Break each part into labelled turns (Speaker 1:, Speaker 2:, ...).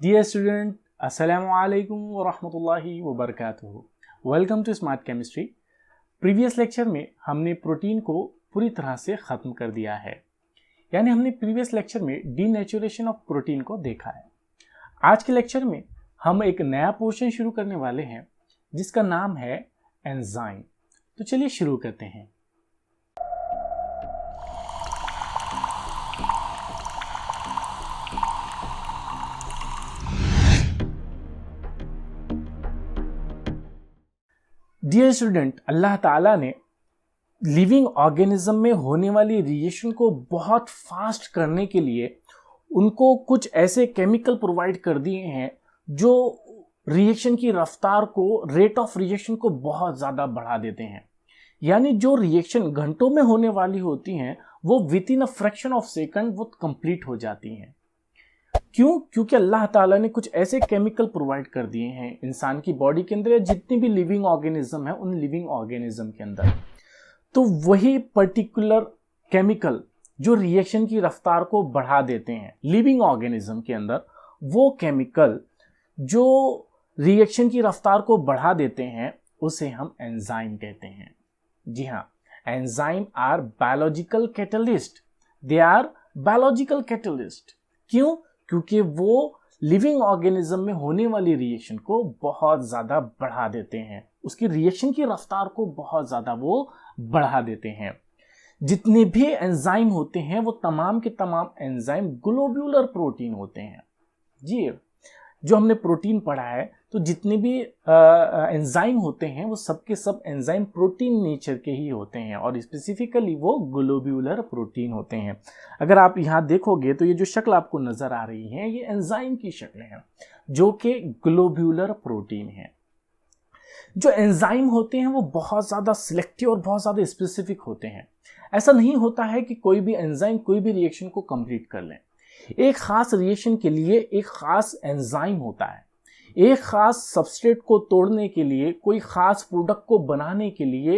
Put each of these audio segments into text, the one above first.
Speaker 1: Dear student, Assalamu alaikum wa rahmatullahi wa barakatuhu. Welcome to Smart Chemistry. Previous lecture में हमने protein को पूरी तरह से ख़त्म कर दिया है, यानी हमने प्रीवियस लेक्चर में डीनेचुरेशन ऑफ प्रोटीन को देखा है। आज के लेक्चर में हम एक नया पोर्शन शुरू करने वाले हैं जिसका नाम है एंजाइम। तो चलिए शुरू करते हैं। डियर स्टूडेंट, अल्लाह ताला ने लिविंग ऑर्गेनिज्म में होने वाली रिएक्शन को बहुत फास्ट करने के लिए उनको कुछ ऐसे केमिकल प्रोवाइड कर दिए हैं जो रिएक्शन की रफ्तार को, रेट ऑफ रिएक्शन को बहुत ज़्यादा बढ़ा देते हैं। यानी जो रिएक्शन घंटों में होने वाली होती हैं वो with in a fraction of second वो कंप्लीट हो जाती हैं। क्यों? क्योंकि अल्लाह ताला ने कुछ ऐसे केमिकल प्रोवाइड कर दिए हैं इंसान की बॉडी के अंदर या जितनी भी लिविंग ऑर्गेनिज्म है उन लिविंग ऑर्गेनिज्म के अंदर। तो वही पर्टिकुलर केमिकल जो रिएक्शन की रफ्तार को बढ़ा देते हैं लिविंग ऑर्गेनिज्म के अंदर, वो केमिकल जो रिएक्शन की रफ्तार को बढ़ा देते हैं उसे हम एंजाइम कहते हैं। जी हाँ, enzyme are biological catalyst. They are biological catalyst. क्यों? क्योंकि वो लिविंग ऑर्गेनिज्म में होने वाली रिएक्शन को बहुत ज़्यादा बढ़ा देते हैं, उसकी रिएक्शन की रफ्तार को बहुत ज़्यादा वो बढ़ा देते हैं। जितने भी एंजाइम होते हैं वो तमाम के तमाम एंजाइम ग्लोब्यूलर प्रोटीन होते हैं। जी, जो हमने प्रोटीन पढ़ा है तो जितने भी एंजाइम होते हैं वो सब के सब एंजाइम प्रोटीन नेचर के ही होते हैं और स्पेसिफिकली वो ग्लोब्यूलर प्रोटीन होते हैं। अगर आप यहाँ देखोगे तो ये जो शक्ल आपको नज़र आ रही है ये एंजाइम की शक्ल है जो कि ग्लोब्यूलर प्रोटीन है। जो एंजाइम होते हैं वो बहुत ज़्यादा सिलेक्टिव और बहुत ज़्यादा स्पेसिफिक होते हैं। ऐसा नहीं होता है कि कोई भी एंजाइम कोई भी रिएक्शन को कंप्लीट कर लें। एक ख़ास रिएक्शन के लिए एक ख़ास एंजाइम होता है। एक ख़ास सबस्ट्रेट को तोड़ने के लिए, कोई ख़ास प्रोडक्ट को बनाने के लिए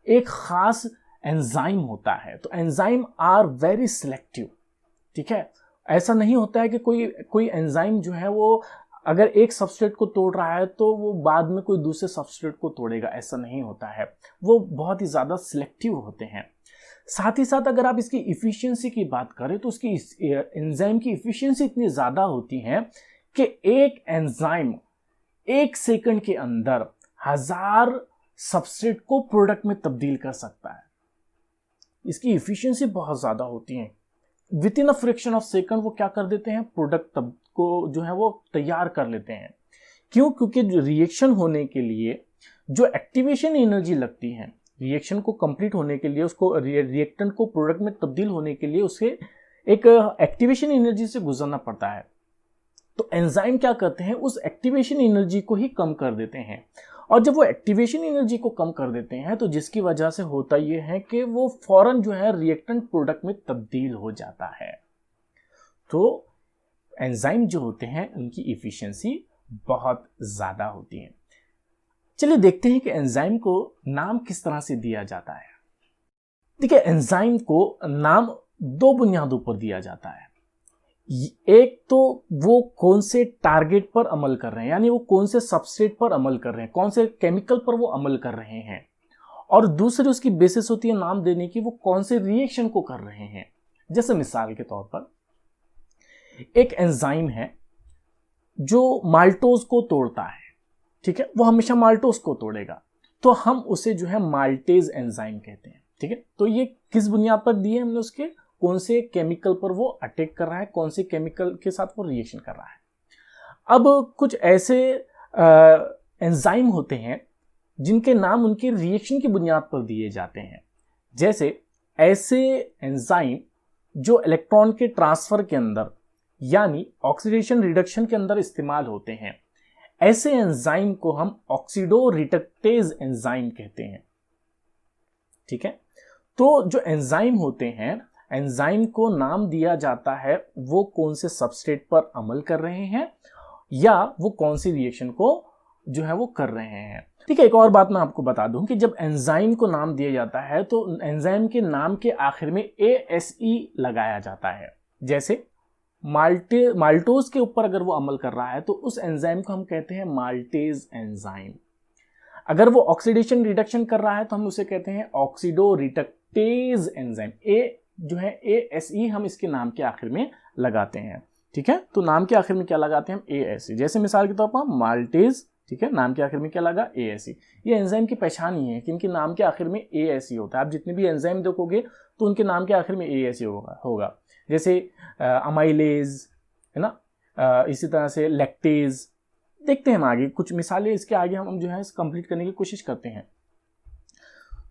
Speaker 1: एक ख़ास एंजाइम होता है। तो एंजाइम आर वेरी सिलेक्टिव। ठीक है, ऐसा नहीं होता है कि कोई एंजाइम जो है वो अगर एक सबस्ट्रेट को तोड़ रहा है तो वो बाद में कोई दूसरे सबस्ट्रेट को तोड़ेगा, ऐसा नहीं होता है। वो बहुत ही ज़्यादा सिलेक्टिव होते हैं। साथ ही साथ अगर आप इसकी इफ़िशियंसी की बात करें तो उसकी एंजाइम की इफ़िशियंसी इतनी ज़्यादा होती है कि एक एंजाइम 1 सेकंड के अंदर 1000 सबस्ट्रेट को प्रोडक्ट में तब्दील कर सकता है। इसकी इफ़िशियंसी बहुत ज़्यादा होती है। With in a fraction of second वो क्या कर देते हैं, प्रोडक्ट को जो है वो तैयार कर लेते हैं। क्यों? क्योंकि रिएक्शन होने के लिए जो एक्टिवेशन एनर्जी लगती है, रिएक्शन को कंप्लीट होने के लिए, उसको रिएक्टेंट को प्रोडक्ट में तब्दील होने के लिए उसे एक एक्टिवेशन एनर्जी से गुजरना पड़ता है। तो एंजाइम क्या करते हैं, उस एक्टिवेशन एनर्जी को ही कम कर देते हैं। और जब वो एक्टिवेशन एनर्जी को कम कर देते हैं तो जिसकी वजह से होता ये है कि वो फौरन जो है रिएक्टेंट प्रोडक्ट में तब्दील हो जाता है। तो एंजाइम जो होते हैं उनकी इफिशियंसी बहुत ज़्यादा होती है। चलिए देखते हैं कि एंजाइम को नाम किस तरह से दिया जाता है। देखिए, एंजाइम को नाम 2 बुनियादों पर दिया जाता है। एक तो वो कौन से टारगेट पर अमल कर रहे हैं, यानी वो कौन से सबस्ट्रेट पर अमल कर रहे हैं, कौन से केमिकल पर वो अमल कर रहे हैं। और दूसरी उसकी बेसिस होती है नाम देने की, वो कौन से रिएक्शन को कर रहे हैं। जैसे मिसाल के तौर पर एक एंजाइम है जो माल्टोज को तोड़ता है। ठीक है, वो हमेशा माल्टोज को तोड़ेगा, तो हम उसे जो है माल्टेज एंजाइम कहते हैं। ठीक है, तो ये किस बुनियाद पर दिए हमने, उसके कौन से केमिकल पर वो अटैक कर रहा है, कौन से केमिकल के साथ वो रिएक्शन कर रहा है। अब कुछ ऐसे एंजाइम होते हैं जिनके नाम उनके रिएक्शन की बुनियाद पर दिए जाते हैं। जैसे ऐसे एंजाइम जो इलेक्ट्रॉन के ट्रांसफर के अंदर यानी ऑक्सीडेशन रिडक्शन के अंदर इस्तेमाल होते हैं, ऐसे एंजाइम को हम ऑक्सीडो रिडक्टेज एंजाइम कहते हैं। ठीक है, तो जो एंजाइम होते हैं, एंजाइम को नाम दिया जाता है वो कौन से सबस्ट्रेट पर अमल कर रहे हैं या वो कौन सी रिएक्शन को जो है वो कर रहे हैं। ठीक है, एक और बात मैं आपको बता दूं कि जब एंजाइम को नाम दिया जाता है तो एंजाइम के नाम के आखिर में ASE लगाया जाता है। जैसे माल्टोज के ऊपर अगर वो अमल कर रहा है तो उस एंजाइम को हम कहते हैं माल्टेज एंजाइम। अगर वो ऑक्सीडेशन रिडक्शन कर रहा है तो हम उसे कहते हैं ऑक्सीडो रिडक्टेज एंजाइम। ए जो है ASE हम इसके नाम के आखिर में लगाते हैं, ठीक है। तो नाम के आखिर में क्या लगाते हैं हम ASE, जैसे मिसाल के तौर पर माल्टेज, ठीक है, नाम के आखिर में क्या लगा ASE। ये एंजाइम की पहचान ही है कि इनके नाम के आखिर में ASE होता है। आप जितने भी एंजाइम देखोगे तो उनके नाम के आखिर में ASE होगा। जैसे अमाइलेज है ना, इसी तरह से लैक्टेज। देखते हैं हम आगे कुछ मिसालें, इसके आगे हम जो है कंप्लीट करने की कोशिश करते हैं।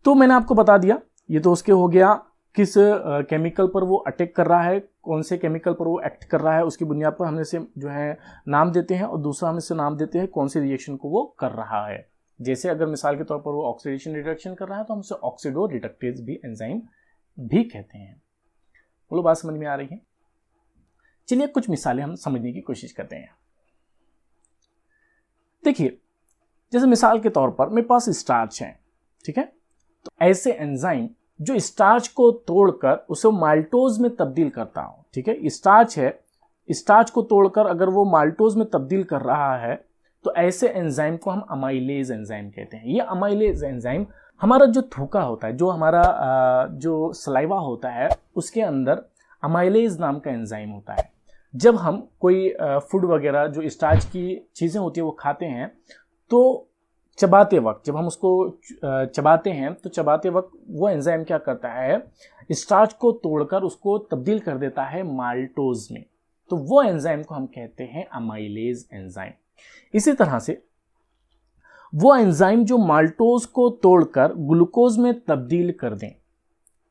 Speaker 1: तो मैंने आपको बता दिया, ये तो उसके हो गया किस केमिकल पर वो अटैक कर रहा है, कौन से केमिकल पर वो एक्ट कर रहा है, उसकी बुनियाद पर हम इसे जो है नाम देते हैं, और दूसरा हम इसे नाम देते हैं कौन से रिएक्शन को वो कर रहा है। जैसे अगर मिसाल के तौर पर वो ऑक्सीडेशन रिडक्शन कर रहा है तो हम उसे ऑक्सीडो रिडक्टेज भी एंजाइम भी कहते हैं। बोलो बात समझ में आ रही है? चलिए कुछ मिसालें हम समझने की कोशिश करते हैं। देखिए, जैसे मिसाल के तौर पर मेरे पास स्टार्च है, ठीक है, तो ऐसे एंजाइम जो स्टार्च को तोड़कर उसे माल्टोज में तब्दील करता हो, ठीक है, स्टार्च है, स्टार्च को तोड़कर अगर वो माल्टोज में तब्दील कर रहा है तो ऐसे एंजाइम को हम अमाइलेज एंजाइम कहते हैं। ये अमाइलेज एंजाइम हमारा जो थूका होता है, जो हमारा जो सलाइवा होता है, उसके अंदर अमाइलेज नाम का एंजाइम होता है। जब हम कोई फूड वगैरह जो स्टार्च की चीज़ें होती है वो खाते हैं तो चबाते वक्त, जब हम उसको चबाते हैं तो चबाते वक्त वो एंजाइम क्या करता है, स्टार्च को तोड़कर उसको तब्दील कर देता है माल्टोज में। तो वो एंजाइम को हम कहते हैं अमाइलेज एंजाइम। इसी तरह से वो एंजाइम जो माल्टोज को तोड़कर ग्लूकोज में तब्दील कर दें,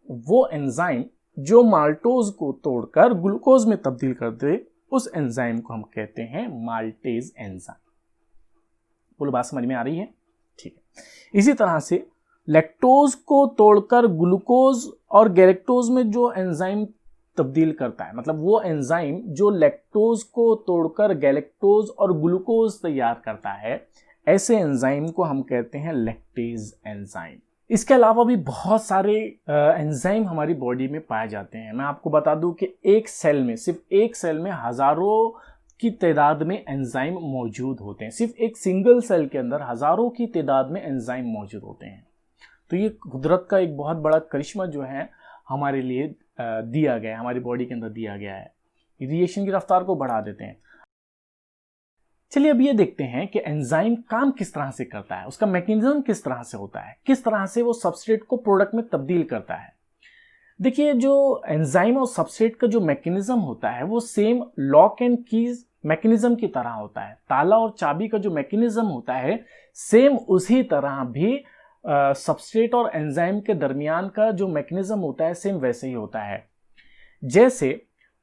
Speaker 1: वो एंजाइम जो माल्टोज को तोड़कर ग्लूकोज में तब्दील कर दे, उस एंजाइम को हम कहते हैं माल्टेज एंजाइम। बोलो बात समझ में आ रही है? ठीक है। इसी तरह से लैक्टोज को तोड़कर ग्लूकोज और गैलेक्टोज में जो एंजाइम तब्दील करता है, मतलब वो एंजाइम जो लैक्टोज को तोड़कर गैलेक्टोज और ग्लूकोज तैयार करता है, ऐसे एंजाइम को हम कहते हैं लैक्टेज एंजाइम। इसके अलावा भी बहुत सारे एंजाइम हमारी बॉडी में पाए जाते हैं। मैं आपको बता दूं कि एक सेल में, सिर्फ एक सेल में हजारों की तादाद में एंजाइम मौजूद होते हैं। सिर्फ एक सिंगल सेल के अंदर हजारों की तादाद में एंजाइम मौजूद होते हैं। तो ये कुदरत का एक बहुत बड़ा करिश्मा जो है हमारे लिए दिया गया है, हमारी बॉडी के अंदर दिया गया है। रिएक्शन की रफ्तार को बढ़ा देते हैं। चलिए अब ये देखते हैं कि एंजाइम काम किस तरह से करता है, उसका मैकेनिज्म किस तरह से होता है, किस तरह से वो सबस्ट्रेट को प्रोडक्ट में तब्दील करता है। देखिए, जो एंजाइम और सबस्ट्रेट का जो मैकेनिज्म होता है वो same lock and keys mechanism की तरह होता है। ताला और चाबी का जो मैकेनिज्म होता है सेम उसी तरह भी सबस्ट्रेट और एंजाइम के दरमियान का जो मैकेनिज्म होता है सेम वैसे ही होता है। जैसे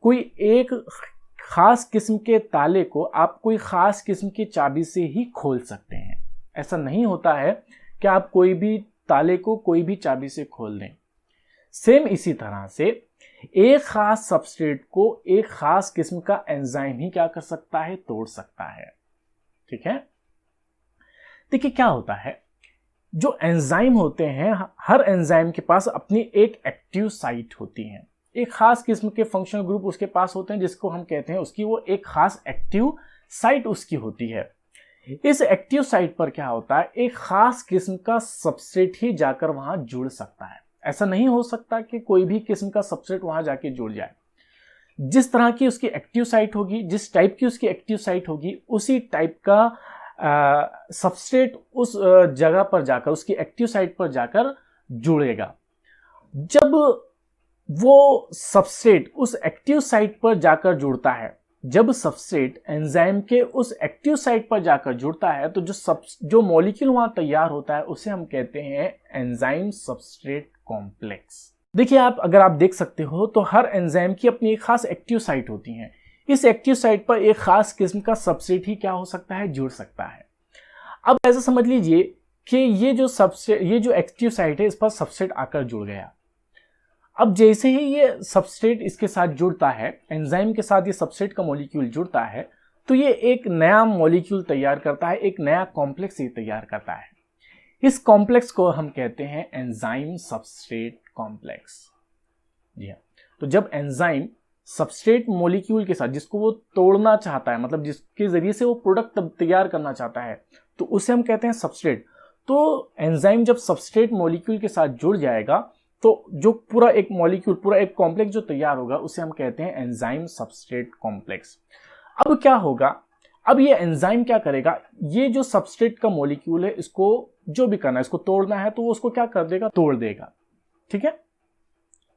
Speaker 1: कोई एक खास किस्म के ताले को आप कोई खास किस्म की चाबी से ही खोल सकते हैं। ऐसा नहीं होता है कि आप कोई भी ताले को कोई भी चाबी से खोल दें। सेम इसी तरह से एक खास सबस्ट्रेट को एक खास किस्म का एंजाइम ही क्या कर सकता है, तोड़ सकता है। ठीक है। देखिए क्या होता है, जो एंजाइम होते हैं, हर एंजाइम के पास अपनी एक एक्टिव साइट होती है। एक खास किस्म के फंक्शनल ग्रुप उसके पास होते हैं जिसको हम कहते हैं उसकी वो एक खास एक्टिव साइट उसकी होती है। इस एक्टिव साइट पर क्या होता है, एक खास किस्म का सबस्ट्रेट ही जाकर वहां जुड़ सकता है। ऐसा नहीं हो सकता कि कोई भी किस्म का सबस्ट्रेट वहां जाके जुड़ जाए। जिस तरह की उसकी एक्टिव साइट होगी, जिस टाइप की उसकी एक्टिव साइट होगी, उसी टाइप का सबस्ट्रेट उस जगह पर जाकर, उसकी एक्टिव साइट पर जाकर जुड़ेगा। जब वो सबस्ट्रेट उस एक्टिव साइट पर जाकर जुड़ता है, जब सबस्ट्रेट एंजाइम के उस एक्टिव साइट पर जाकर जुड़ता है तो जो मॉलिक्यूल वहां तैयार होता है उसे हम कहते हैं एंजाइम सबस्ट्रेट कॉम्प्लेक्स। देखिए, अगर आप देख सकते हो तो हर एंजाइम की अपनी एक खास एक्टिव साइट होती है। इस एक्टिव साइट पर एक खास किस्म का सबस्ट्रेट ही क्या हो सकता है, जुड़ सकता है। अब ऐसा समझ लीजिए कि ये जो एक्टिव साइट है, इस पर सबस्ट्रेट आकर जुड़ गया। अब जैसे ही ये सबस्ट्रेट इसके साथ जुड़ता है, एंजाइम के साथ ये सबस्ट्रेट का मॉलिक्यूल जुड़ता है, तो ये एक नया मॉलिक्यूल तैयार करता है, एक नया कॉम्प्लेक्स ये तैयार करता है। इस कॉम्प्लेक्स को हम कहते हैं एंजाइम सबस्ट्रेट कॉम्प्लेक्स। जी हाँ। तो जब एंजाइम सबस्ट्रेट मॉलिक्यूल के साथ, जिसको वो तोड़ना चाहता है, मतलब जिसके जरिए से वो प्रोडक्ट तैयार करना चाहता है, तो उसे हम कहते हैं सबस्ट्रेट। तो एंजाइम जब सबस्ट्रेट मॉलिक्यूल के साथ जुड़ जाएगा तो जो पूरा एक मॉलिक्यूल, पूरा एक कॉम्प्लेक्स जो तैयार होगा उसे हम कहते हैं एंजाइम सबस्ट्रेट कॉम्प्लेक्स। अब क्या होगा, अब ये एंजाइम क्या करेगा, ये जो सबस्ट्रेट का मॉलिक्यूल है इसको जो भी करना है, इसको तोड़ना है तो वो उसको क्या कर देगा, तोड़ देगा, ठीक है।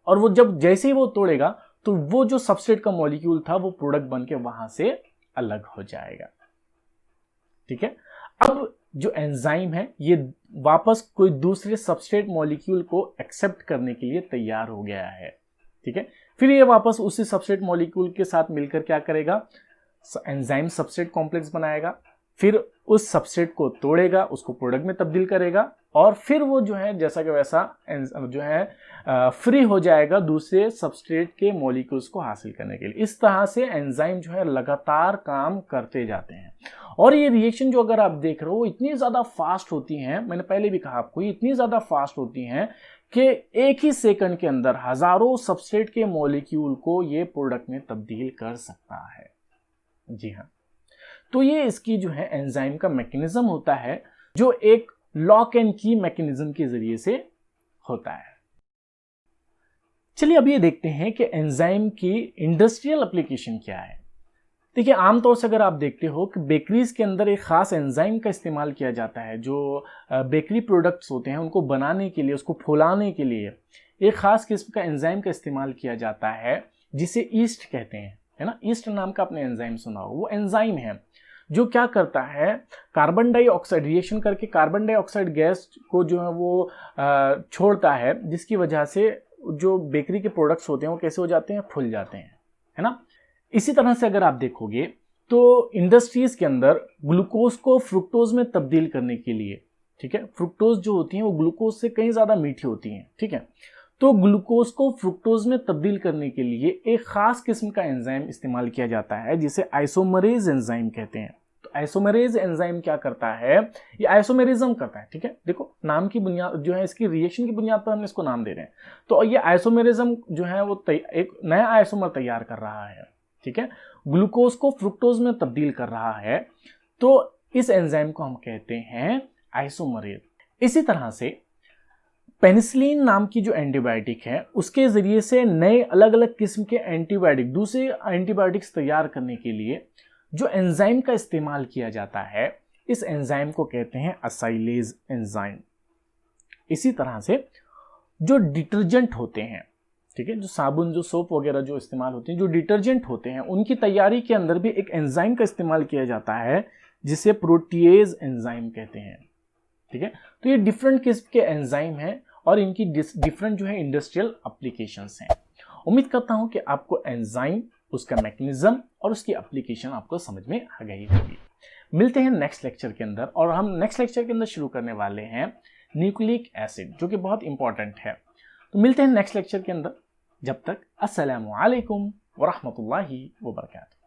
Speaker 1: और वो जब जैसे ही वो तोड़ेगा तो वो जो सबस्ट्रेट का मॉलिक्यूल था वो प्रोडक्ट बन के वहां से अलग हो जाएगा, ठीक है। अब जो एंजाइम है ये वापस कोई दूसरे सबस्ट्रेट मॉलिक्यूल को एक्सेप्ट करने के लिए तैयार हो गया है, ठीक है। फिर ये वापस उसी सबस्ट्रेट मॉलिक्यूल के साथ मिलकर क्या करेगा, एंजाइम सबस्ट्रेट कॉम्प्लेक्स बनाएगा, फिर उस सबस्ट्रेट को तोड़ेगा, उसको प्रोडक्ट में तब्दील करेगा, और फिर वो जो है जैसा कि वैसा जो है फ्री हो जाएगा दूसरे सबस्ट्रेट के मॉलिक्यूल्स को हासिल करने के लिए। इस तरह से एंजाइम जो है लगातार काम करते जाते हैं। और ये रिएक्शन जो अगर आप देख रहे हो इतनी ज़्यादा फास्ट होती हैं, मैंने पहले भी कहा आपको, इतनी ज़्यादा फास्ट होती हैं कि एक ही सेकंड के अंदर हज़ारों सबस्ट्रेट के मॉलिक्यूल को ये प्रोडक्ट में तब्दील कर सकता है। जी हाँ, तो ये इसकी जो है एंजाइम का मैकेनिज्म होता है, जो एक लॉक एंड की मैकेनिज्म के जरिए से होता है। चलिए अब ये देखते हैं कि एंजाइम की इंडस्ट्रियल एप्लीकेशन क्या है। देखिए, आमतौर से अगर आप देखते हो कि बेकरीज के अंदर एक खास एंजाइम का इस्तेमाल किया जाता है, जो बेकरी प्रोडक्ट्स होते हैं उनको बनाने के लिए, उसको फुलाने के लिए एक खास किस्म का एंजाइम का इस्तेमाल किया जाता है जिसे ईस्ट कहते हैं, है ना। ईस्ट नाम का आपने एंजाइम सुना हो। वो एंजाइम है जो क्या करता है, कार्बन डाइऑक्साइड रिएक्शन करके कार्बन डाइऑक्साइड गैस को जो है वो छोड़ता है, जिसकी वजह से जो बेकरी के प्रोडक्ट्स होते हैं वो कैसे हो जाते हैं, फूल जाते हैं, है ना। इसी तरह से अगर आप देखोगे तो इंडस्ट्रीज के अंदर ग्लूकोज को फ्रुक्टोज में तब्दील करने के लिए, ठीक है, फ्रुक्टोज जो होती हैं वो ग्लूकोज से कहीं ज़्यादा मीठी होती हैं, ठीक है। तो ग्लूकोज को फ्रुक्टोज में तब्दील करने के लिए एक खास किस्म का एंजाइम इस्तेमाल किया जाता है जिसे आइसोमरेज एंजाइम कहते हैं। तो आइसोमरेज एंजाइम क्या करता है, ये आइसोमेरिज्म करता है, ठीक है। देखो, नाम की बुनियाद जो है, इसकी रिएक्शन की बुनियाद पर हमने इसको नाम दे रहे हैं। तो ये आइसोमेरिज्म जो है वो एक नया आइसोमर तैयार कर रहा है, ठीक है, ग्लूकोज को फ्रुक्टोज में तब्दील कर रहा है। तो इस एंजाइम को हम कहते हैं आइसोमरेज। इसी तरह से पेनिसिलिन नाम की जो एंटीबायोटिक है उसके जरिए से नए अलग अलग किस्म के एंटीबायोटिक, दूसरे एंटीबायोटिक्स तैयार करने के लिए जो एंजाइम का इस्तेमाल किया जाता है, इस एंजाइम को कहते हैं असाइलेज एंजाइम। इसी तरह से जो डिटर्जेंट होते हैं, ठीक है, जो साबुन, जो सोप वगैरह जो इस्तेमाल होते हैं, जो डिटर्जेंट होते हैं, उनकी तैयारी के अंदर भी एक एंजाइम का इस्तेमाल किया जाता है जिसे प्रोटीएज एंजाइम कहते हैं, ठीक है। तो ये डिफरेंट किस्म के एंजाइम हैं और इनकी डिफरेंट जो है इंडस्ट्रियल एप्लीकेशंस हैं। उम्मीद करता हूं कि आपको एंजाइम, उसका मैकेनिज्म और उसकी एप्लीकेशन आपको समझ में आ गई होगी। मिलते हैं नेक्स्ट लेक्चर के अंदर, और हम नेक्स्ट लेक्चर के अंदर शुरू करने वाले हैं न्यूक्लिक एसिड, जो कि बहुत इंपॉर्टेंट है। तो मिलते हैं नेक्स्ट लेक्चर के अंदर। जब तक अस्सलामु अलैकुम व रहमतुल्लाहि व बरकातहू।